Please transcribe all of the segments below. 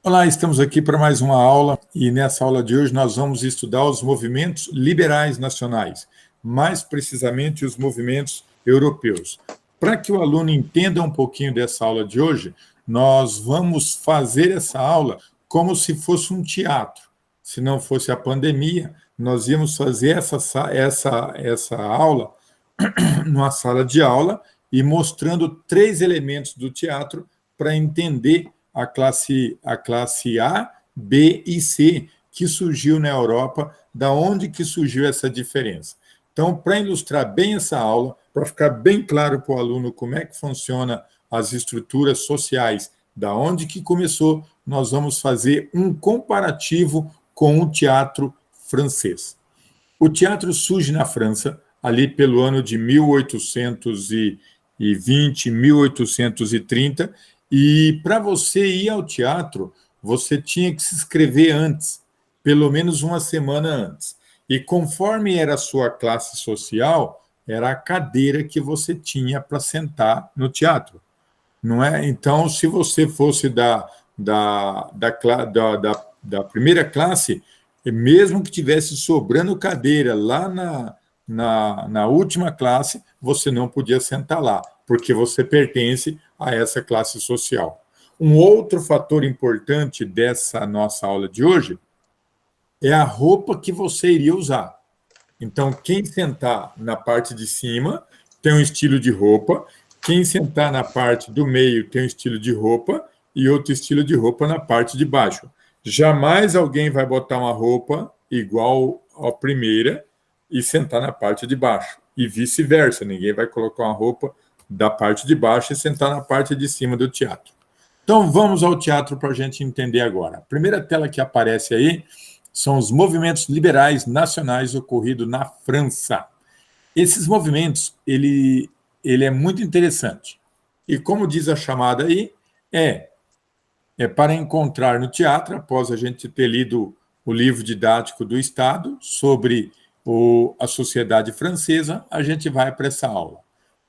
Olá, estamos aqui para mais uma aula e nessa aula de hoje nós vamos estudar os movimentos liberais nacionais, mais precisamente os movimentos europeus. Para que o aluno entenda um pouquinho dessa aula de hoje, nós vamos fazer essa aula como se fosse um teatro. Se não fosse a pandemia, nós íamos fazer essa aula numa sala de aula e mostrando 3 elementos do teatro para entender a classe A, B e C, que surgiu na Europa, da onde que surgiu essa diferença. Então, para ilustrar bem essa aula, para ficar bem claro para o aluno como é que funciona as estruturas sociais, da onde que começou, nós vamos fazer um comparativo com o teatro francês. O teatro surge na França, ali pelo ano de 1820, 1830, e para você ir ao teatro, você tinha que se inscrever antes, pelo menos uma semana antes. E conforme era a sua classe social, era a cadeira que você tinha para sentar no teatro. Não é? Então, se você fosse da primeira classe, mesmo que tivesse sobrando cadeira lá na última classe, você não podia sentar lá, porque você pertence a essa classe social. Um outro fator importante dessa nossa aula de hoje é a roupa que você iria usar. Então, quem sentar na parte de cima tem um estilo de roupa, quem sentar na parte do meio tem um estilo de roupa e outro estilo de roupa na parte de baixo. Jamais alguém vai botar uma roupa igual à primeira e sentar na parte de baixo. E vice-versa, ninguém vai colocar uma roupa da parte de baixo e sentar na parte de cima do teatro. Então, vamos ao teatro para a gente entender agora. A primeira tela que aparece aí são os movimentos liberais nacionais ocorridos na França. Esses movimentos, ele é muito interessante. E como diz a chamada aí, é para encontrar no teatro, após a gente ter lido o livro didático do Estado sobre a sociedade francesa, a gente vai para essa aula.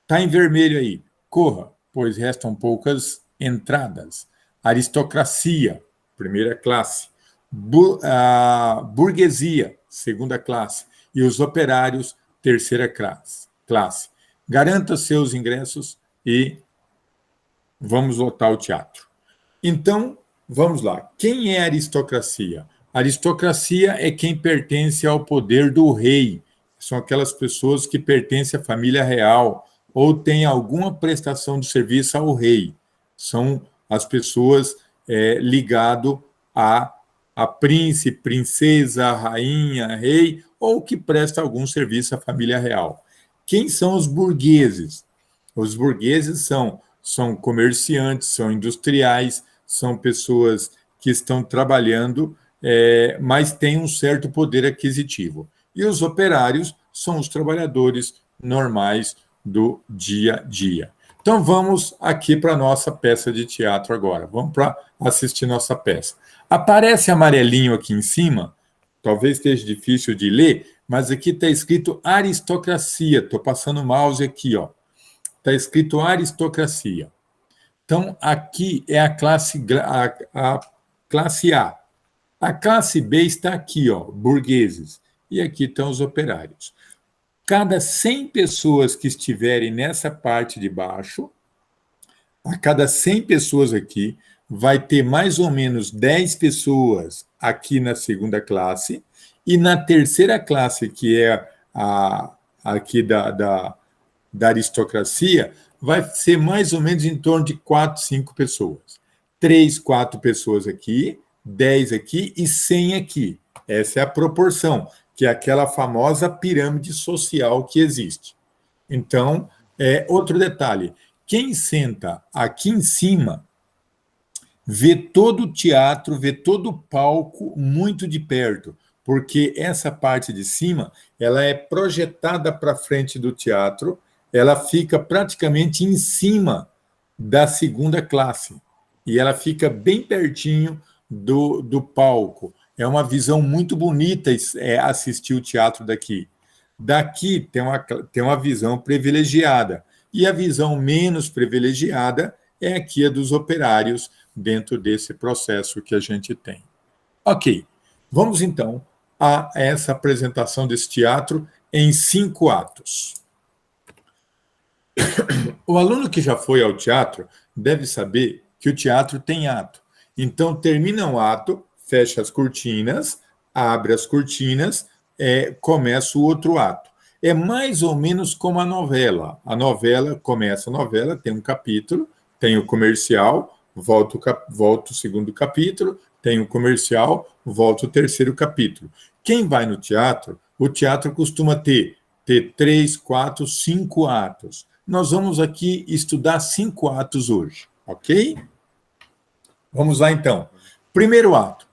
Está em vermelho aí, corra, pois restam poucas entradas. Aristocracia, primeira classe. Burguesia, segunda classe. E os operários, terceira classe. Garanta seus ingressos e vamos lotar o teatro. Então, vamos lá. Quem é a aristocracia? A aristocracia é quem pertence ao poder do rei. São aquelas pessoas que pertencem à família real ou têm alguma prestação de serviço ao rei. São as pessoas ligadas a príncipe, princesa, rainha, rei, ou que presta algum serviço à família real. Quem são os burgueses? Os burgueses são comerciantes, são industriais, são pessoas que estão trabalhando, mas têm um certo poder aquisitivo. E os operários são os trabalhadores normais do dia a dia. Então, vamos aqui para a nossa peça de teatro agora. Vamos para assistir nossa peça. Aparece amarelinho aqui em cima, talvez esteja difícil de ler, mas aqui está escrito aristocracia. Estou passando o mouse aqui, ó. Está escrito aristocracia. Então, aqui é a classe A. A classe B está aqui, ó, burgueses. E aqui estão os operários. Cada 100 pessoas que estiverem nessa parte de baixo, a cada 100 pessoas aqui, vai ter mais ou menos 10 pessoas aqui na segunda classe, e na terceira classe, que é aqui da aristocracia, vai ser mais ou menos em torno de 4, 5 pessoas. 3, 4 pessoas aqui, 10 aqui e 100 aqui. Essa é a proporção, que é aquela famosa pirâmide social que existe. Então, outro detalhe, quem senta aqui em cima vê todo o teatro, vê todo o palco muito de perto, porque essa parte de cima ela é projetada para frente do teatro, ela fica praticamente em cima da segunda classe, e ela fica bem pertinho do palco. É uma visão muito bonita assistir o teatro daqui. Daqui tem uma visão privilegiada, e a visão menos privilegiada é aqui a dos operários, dentro desse processo que a gente tem. Ok, vamos então a essa apresentação desse teatro em 5 atos. O aluno que já foi ao teatro deve saber que o teatro tem ato. Então, termina um ato, fecha as cortinas, abre as cortinas, começa o outro ato. É mais ou menos como a novela. A novela, começa a novela, tem um capítulo, tem o comercial, volta o segundo capítulo, tem o comercial, volta o terceiro capítulo. Quem vai no teatro, o teatro costuma ter 3, 4, 5 atos. Nós vamos aqui estudar 5 atos hoje, ok? Vamos lá, então. Primeiro ato. O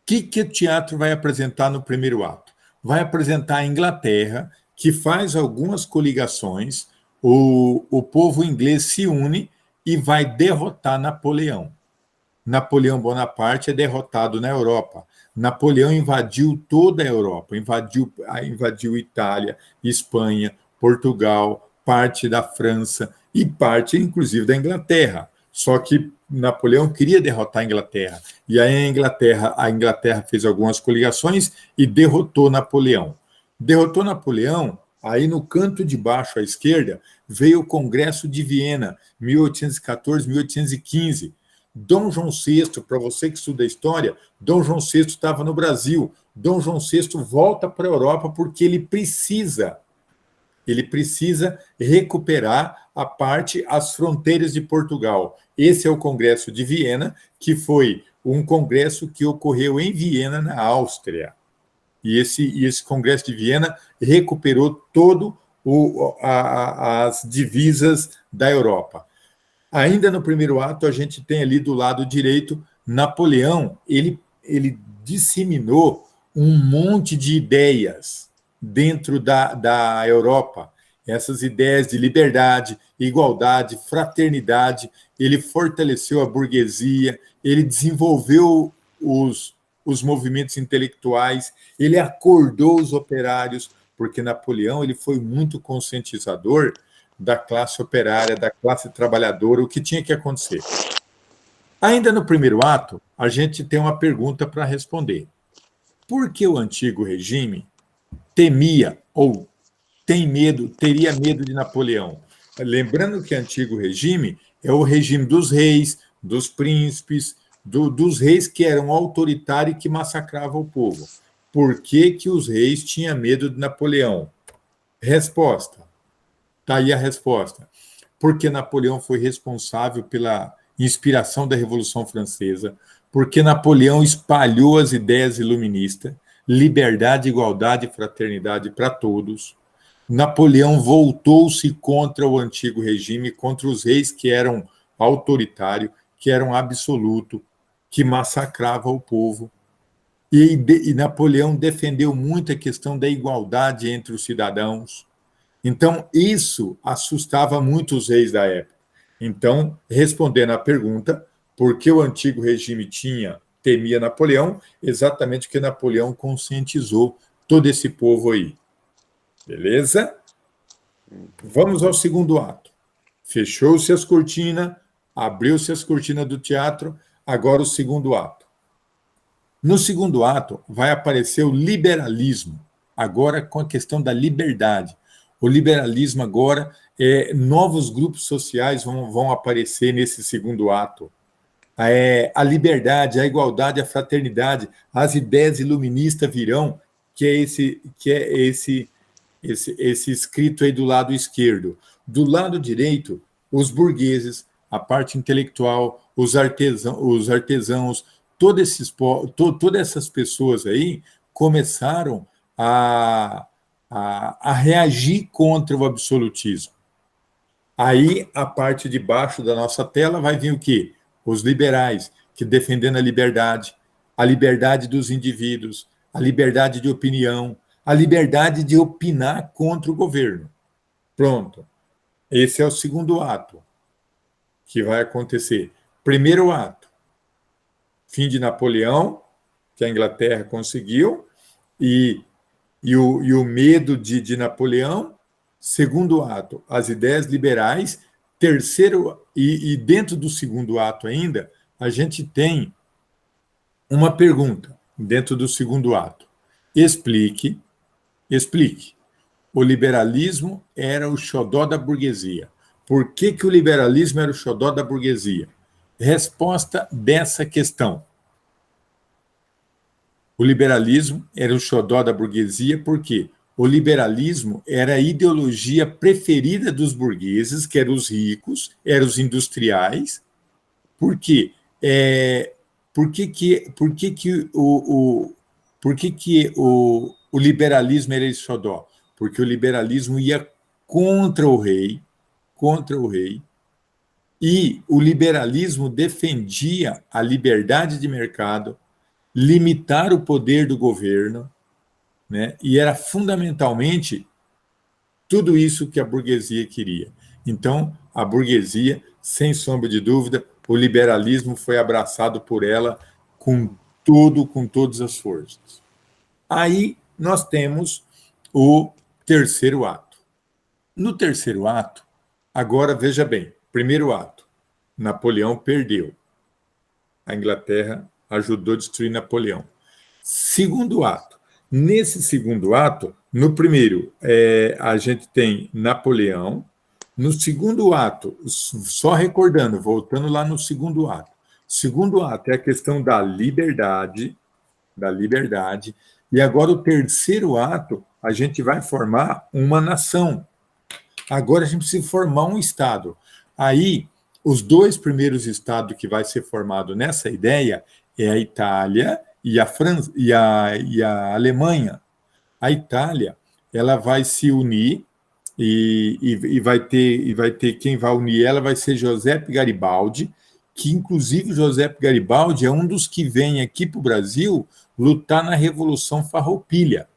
que o teatro vai apresentar no primeiro ato? Vai apresentar a Inglaterra, que faz algumas coligações, o povo inglês se une e vai derrotar Napoleão. Napoleão Bonaparte é derrotado na Europa. Napoleão invadiu toda a Europa, invadiu Itália, Espanha, Portugal, parte da França e parte, inclusive, da Inglaterra. Só que Napoleão queria derrotar a Inglaterra. E aí a Inglaterra fez algumas coligações e derrotou Napoleão. Derrotou Napoleão, aí no canto de baixo à esquerda, veio o Congresso de Viena, 1814, 1815. Dom João VI, para você que estuda história, Dom João VI estava no Brasil. Dom João VI volta para a Europa porque ele precisa recuperar as fronteiras de Portugal. Esse é o Congresso de Viena, que foi um congresso que ocorreu em Viena, na Áustria. E esse Congresso de Viena recuperou todo as divisas da Europa. Ainda no primeiro ato, a gente tem ali do lado direito, Napoleão, ele disseminou um monte de ideias dentro da Europa. Essas ideias de liberdade, igualdade, fraternidade, ele fortaleceu a burguesia, ele desenvolveu os movimentos intelectuais, ele acordou os operários, porque Napoleão ele foi muito conscientizador da classe operária, da classe trabalhadora, o que tinha que acontecer. Ainda no primeiro ato, a gente tem uma pergunta para responder. Por que o antigo regime temia ou teria medo de Napoleão? Lembrando que o antigo regime é o regime dos reis, dos príncipes, dos reis que eram autoritários e que massacravam o povo. Por que os reis tinham medo de Napoleão? Resposta. Está aí a resposta. Porque Napoleão foi responsável pela inspiração da Revolução Francesa, porque Napoleão espalhou as ideias iluministas, liberdade, igualdade e fraternidade para todos. Napoleão voltou-se contra o antigo regime, contra os reis que eram autoritários, que eram absolutos, que massacravam o povo. E Napoleão defendeu muito a questão da igualdade entre os cidadãos. Então, isso assustava muito os reis da época. Então, respondendo à pergunta, por que o antigo regime temia Napoleão? Exatamente porque Napoleão conscientizou todo esse povo aí. Beleza? Vamos ao segundo ato. Fechou-se as cortinas, abriu-se as cortinas do teatro, agora o segundo ato. No segundo ato, vai aparecer o liberalismo, agora com a questão da liberdade. O liberalismo agora, novos grupos sociais vão aparecer nesse segundo ato. A liberdade, a igualdade, a fraternidade, as ideias iluministas virão, que é esse escrito aí do lado esquerdo. Do lado direito, os burgueses, a parte intelectual, os artesãos, todas essas pessoas aí começaram a reagir contra o absolutismo. Aí, a parte de baixo da nossa tela vai vir o quê? Os liberais, que defendendo a liberdade dos indivíduos, a liberdade de opinião, a liberdade de opinar contra o governo. Pronto. Esse é o segundo ato que vai acontecer. Primeiro ato, fim de Napoleão, que a Inglaterra conseguiu, e o medo de Napoleão. Segundo ato, as ideias liberais terceiro, e dentro do segundo ato ainda, a gente tem uma pergunta dentro do segundo ato. Explique. O liberalismo era o xodó da burguesia. Por que o liberalismo era o xodó da burguesia? Resposta dessa questão. O liberalismo era o xodó da burguesia porque o liberalismo era a ideologia preferida dos burgueses, que eram os ricos, eram os industriais. Por quê? Por que o liberalismo era esse xodó? Porque o liberalismo ia contra o rei, e o liberalismo defendia a liberdade de mercado, limitar o poder do governo, né? E era fundamentalmente tudo isso que a burguesia queria. Então, a burguesia, sem sombra de dúvida, o liberalismo foi abraçado por ela com tudo, com todas as forças. Aí nós temos o terceiro ato. No terceiro ato, agora veja bem, primeiro ato, Napoleão perdeu. A Inglaterra ajudou a destruir Napoleão. Segundo ato. Nesse segundo ato, no primeiro, a gente tem Napoleão. No segundo ato, só recordando, voltando lá no segundo ato. Segundo ato é a questão da liberdade. E agora o terceiro ato, a gente vai formar uma nação. Agora a gente precisa formar um Estado. Aí, os dois primeiros estados que vai ser formado nessa ideia é a Itália e a França e a Alemanha. A Itália, ela vai se unir e vai ter quem vai unir ela vai ser Giuseppe Garibaldi, que inclusive Giuseppe Garibaldi é um dos que vem aqui para o Brasil lutar na Revolução Farroupilha,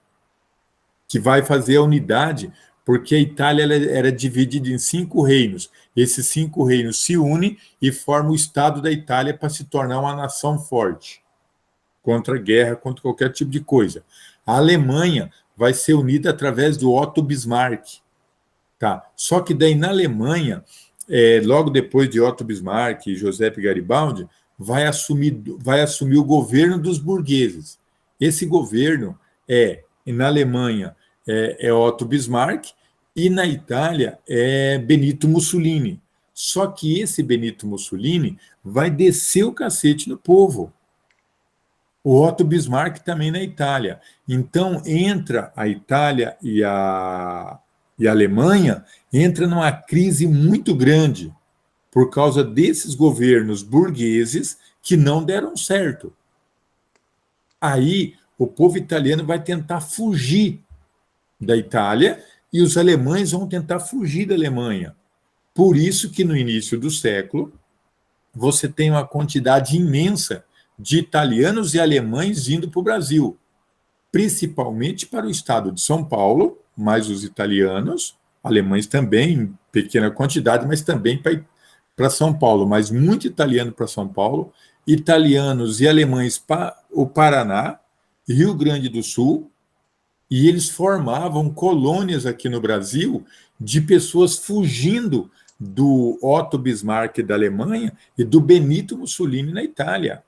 que vai fazer a unidade, porque a Itália era dividida em 5 reinos. Esses 5 reinos se unem e formam o Estado da Itália para se tornar uma nação forte, contra a guerra, contra qualquer tipo de coisa. A Alemanha vai ser unida através do Otto Bismarck. Tá? Só que daí na Alemanha, logo depois de Otto Bismarck e Giuseppe Garibaldi, vai assumir o governo dos burgueses. Esse governo na Alemanha, Otto Bismarck, e na Itália é Benito Mussolini. Só que esse Benito Mussolini vai descer o cacete no povo. O Otto Bismarck também na Itália. Então, entra a Itália e a Alemanha, entra numa crise muito grande por causa desses governos burgueses que não deram certo. Aí, o povo italiano vai tentar fugir da Itália e os alemães vão tentar fugir da Alemanha. Por isso que no início do século você tem uma quantidade imensa de italianos e alemães vindo para o Brasil, principalmente para o estado de São Paulo, mais os italianos, alemães também, em pequena quantidade, mas também para São Paulo, mas muito italiano para São Paulo, italianos e alemães para o Paraná, Rio Grande do Sul, e eles formavam colônias aqui no Brasil de pessoas fugindo do Otto Bismarck da Alemanha e do Benito Mussolini na Itália.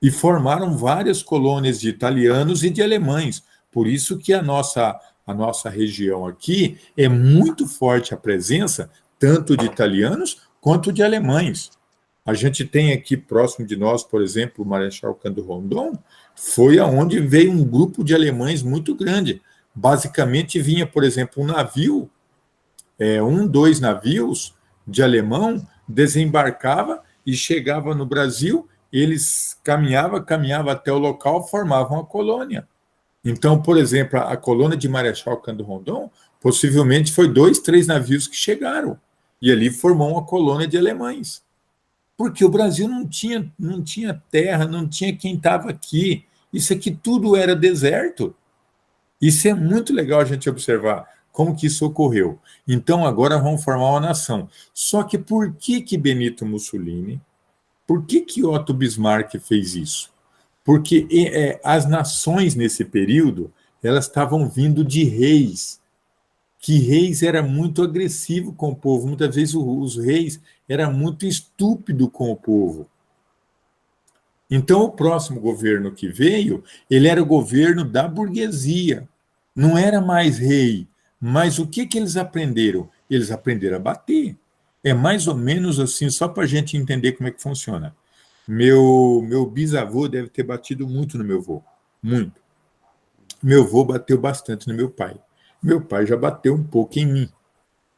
E formaram várias colônias de italianos e de alemães. Por isso que a nossa região aqui é muito forte a presença tanto de italianos quanto de alemães. A gente tem aqui próximo de nós, por exemplo, o Marechal Cândido Rondon, foi aonde veio um grupo de alemães muito grande. Basicamente vinha, por exemplo, um navio, 2 navios de alemão, desembarcava e chegava no Brasil, eles caminhavam até o local, formavam a colônia. Então, por exemplo, a colônia de Marechal Cândido Rondon, possivelmente foi 2, 3 navios que chegaram, e ali formou uma colônia de alemães. Porque o Brasil não tinha terra, não tinha quem estava aqui. Isso aqui tudo era deserto. Isso é muito legal a gente observar como que isso ocorreu. Então, agora vamos formar uma nação. Só que por que Benito Mussolini, por que Otto Bismarck fez isso? Porque as nações nesse período, elas estavam vindo de reis. que reis era muito agressivo com o povo. Muitas vezes os reis eram muito estúpidos com o povo. Então, o próximo governo que veio, ele era o governo da burguesia. Não era mais rei. Mas o que eles aprenderam? Eles aprenderam a bater. É mais ou menos assim, só para a gente entender como é que funciona. Meu bisavô deve ter batido muito no meu avô. Muito. Meu avô bateu bastante no meu pai. Meu pai já bateu um pouco em mim.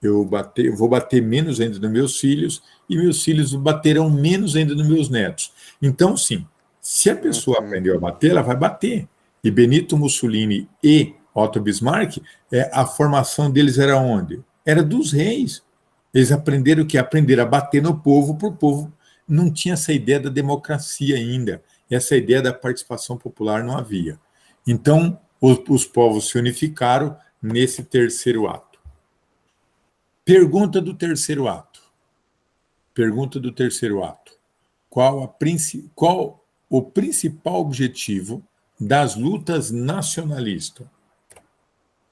Eu vou bater menos ainda nos meus filhos e meus filhos baterão menos ainda nos meus netos. Então, sim, se a pessoa aprendeu a bater, ela vai bater. E Benito Mussolini e Otto Bismarck, a formação deles era onde? Era dos reis. Eles aprenderam o que? Aprenderam a bater no povo, para o povo não tinha essa ideia da democracia ainda. Essa ideia da participação popular não havia. Então, os povos se unificaram nesse terceiro ato. Pergunta do terceiro ato. Pergunta do terceiro ato. Qual o principal objetivo das lutas nacionalistas?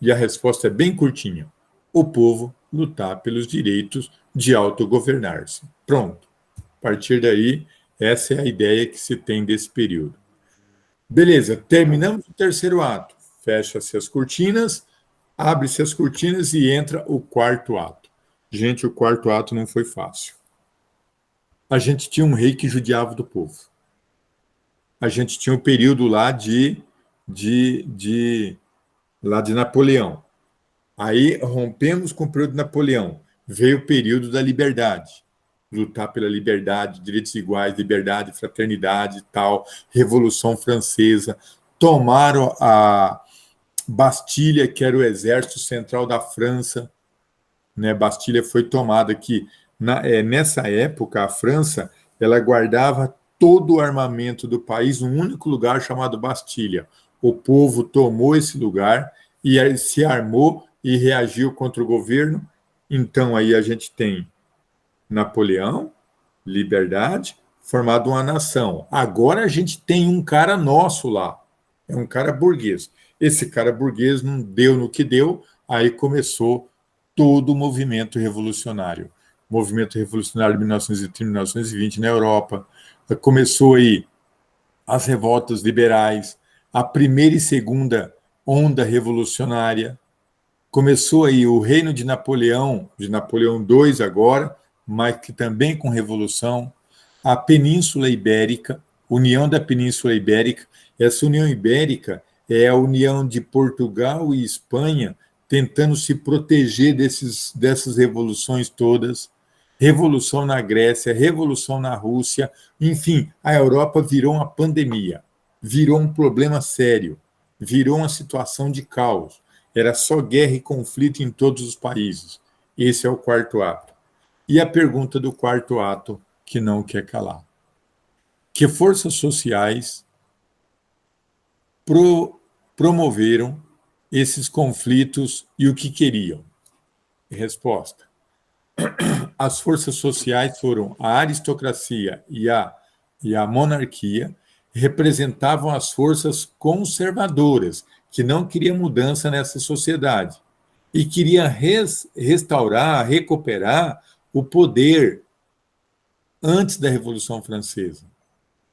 E a resposta é bem curtinha. O povo lutar pelos direitos de autogovernar-se. Pronto. A partir daí, essa é a ideia que se tem desse período. Beleza, terminamos o terceiro ato. Fecha-se as cortinas, abre-se as cortinas e entra o quarto ato. Gente, o quarto ato não foi fácil. A gente tinha um rei que judiava do povo. A gente tinha um período lá lá de Napoleão. Aí rompemos com o período de Napoleão. Veio o período da liberdade. Lutar pela liberdade, direitos iguais, liberdade, fraternidade e tal. Revolução Francesa. Tomaram a Bastilha, que era o exército central da França. Né? Bastilha foi tomada aqui. Nessa época, a França ela guardava todo o armamento do país num único lugar chamado Bastilha. O povo tomou esse lugar e se armou e reagiu contra o governo. Então, aí a gente tem Napoleão, liberdade, formado uma nação. Agora a gente tem um cara nosso lá, é um cara burguês. Esse cara burguês não deu no que deu, aí começou todo o movimento revolucionário. O movimento revolucionário de 1930, 1920 na Europa. Começou aí as revoltas liberais, a primeira e segunda onda revolucionária. Começou aí o reino de Napoleão II agora, mas que também com revolução. A Península Ibérica, União da Península Ibérica. Essa União Ibérica é a união de Portugal e Espanha tentando se proteger dessas revoluções todas. Revolução na Grécia, revolução na Rússia, enfim, a Europa virou uma pandemia, virou um problema sério, virou uma situação de caos. Era só guerra e conflito em todos os países. Esse é o quarto ato. E a pergunta do quarto ato, que não quer calar. Que forças sociais promoveram esses conflitos e o que queriam? Resposta. As forças sociais foram a aristocracia e a monarquia, representavam as forças conservadoras, que não queriam mudança nessa sociedade e queria restaurar, recuperar o poder antes da Revolução Francesa.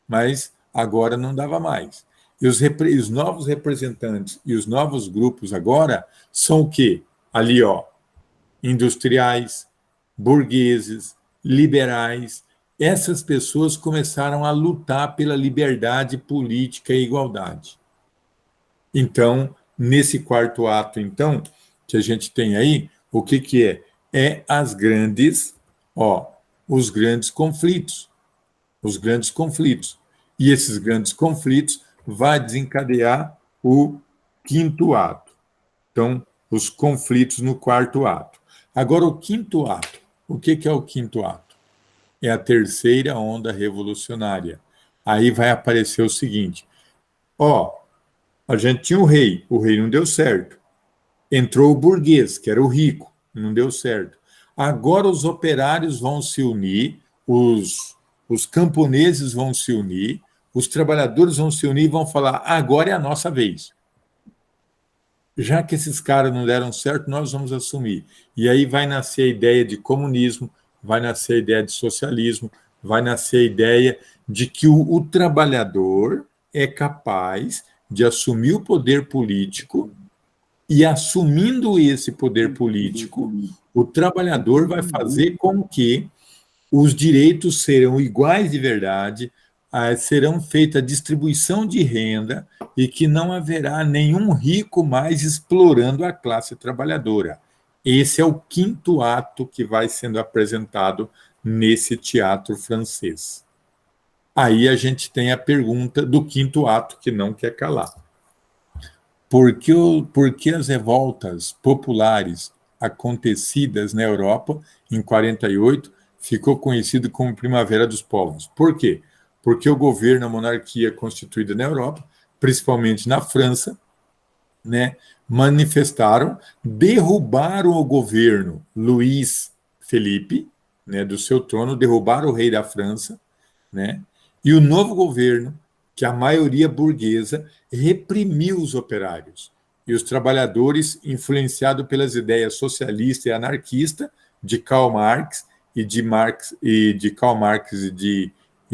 Mas agora não dava mais. E os novos representantes e os novos grupos agora são o quê? Ali, ó, industriais, burgueses, liberais. Essas pessoas começaram a lutar pela liberdade política e igualdade. Então, nesse quarto ato, então, que a gente tem aí, o que é? É os grandes conflitos. Os grandes conflitos. E esses grandes conflitos vai desencadear o quinto ato. Então, os conflitos no quarto ato. Agora, o quinto ato. O que é o quinto ato? É a terceira onda revolucionária. Aí vai aparecer o seguinte: a gente tinha o rei não deu certo. Entrou o burguês, que era o rico, não deu certo. Agora os operários vão se unir, os camponeses vão se unir, os trabalhadores vão se unir e vão falar: agora é a nossa vez. já que esses caras não deram certo, nós vamos assumir. E aí vai nascer a ideia de comunismo, vai nascer a ideia de socialismo, vai nascer a ideia de que o trabalhador é capaz de assumir o poder político e, assumindo esse poder político, o trabalhador vai fazer com que os direitos serão iguais de verdade, serão feita a distribuição de renda e que não haverá nenhum rico mais explorando a classe trabalhadora. Esse é o quinto ato que vai sendo apresentado nesse teatro francês. Aí a gente tem a pergunta do quinto ato que não quer calar. Por que as revoltas populares acontecidas na Europa em 48 ficou conhecido como Primavera dos Povos? Por quê? Porque o governo, a monarquia constituída na Europa, principalmente na França, né, manifestaram, derrubaram o governo Luís Felipe, né, do seu trono, derrubaram o rei da França, né, e o novo governo, que a maioria burguesa, reprimiu os operários. E os trabalhadores, influenciados pelas ideias socialista e anarquista de Karl Marx e de Karl Marx e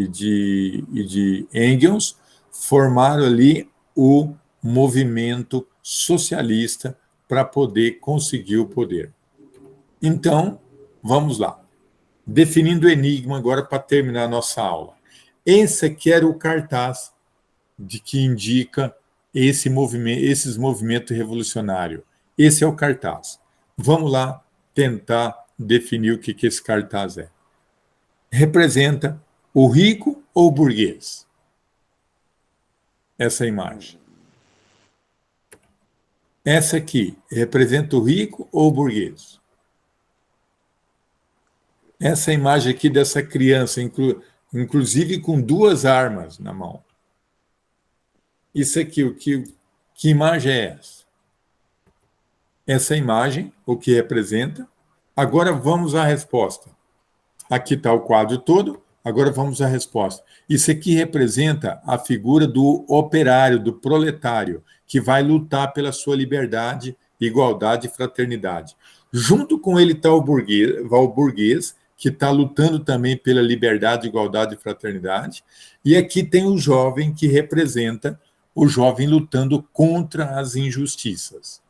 de Engels, formaram ali o movimento socialista para poder conseguir o poder. Então, vamos lá. Definindo o enigma agora para terminar a nossa aula. Esse aqui era o cartaz de que indica esses movimentos revolucionários. Esse é o cartaz. Vamos lá tentar definir o que esse cartaz é. Representa o rico ou o burguês? Essa imagem. Essa aqui representa o rico ou o burguês? Essa imagem aqui dessa criança, inclusive com duas armas na mão. Isso aqui, que imagem é essa? Essa imagem, o que representa? Agora vamos à resposta. Aqui está o quadro todo, agora vamos à resposta. Isso aqui representa a figura do operário, do proletário, que vai lutar pela sua liberdade, igualdade e fraternidade. Junto com ele está o burguês, que está lutando também pela liberdade, igualdade e fraternidade. E aqui tem o jovem, que representa o jovem lutando contra as injustiças.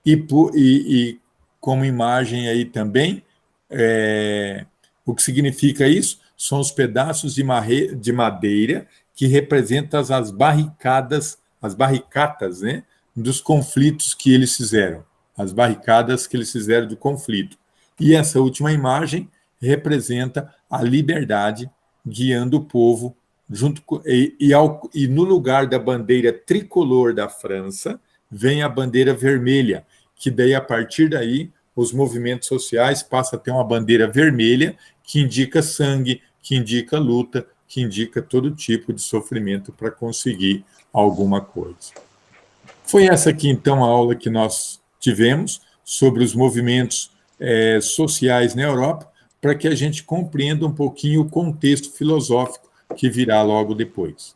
E como imagem aí também, o que significa isso? São os pedaços de madeira que representam as barricadas, né, dos conflitos que eles fizeram, as barricadas que eles fizeram do conflito. E essa última imagem representa a liberdade guiando o povo junto com, e no lugar da bandeira tricolor da França vem a bandeira vermelha, que daí a partir daí os movimentos sociais passam a ter uma bandeira vermelha que indica sangue, que indica luta, que indica todo tipo de sofrimento para conseguir alguma coisa. Foi essa aqui, então, a aula que nós tivemos sobre os movimentos sociais na Europa, para que a gente compreenda um pouquinho o contexto filosófico que virá logo depois.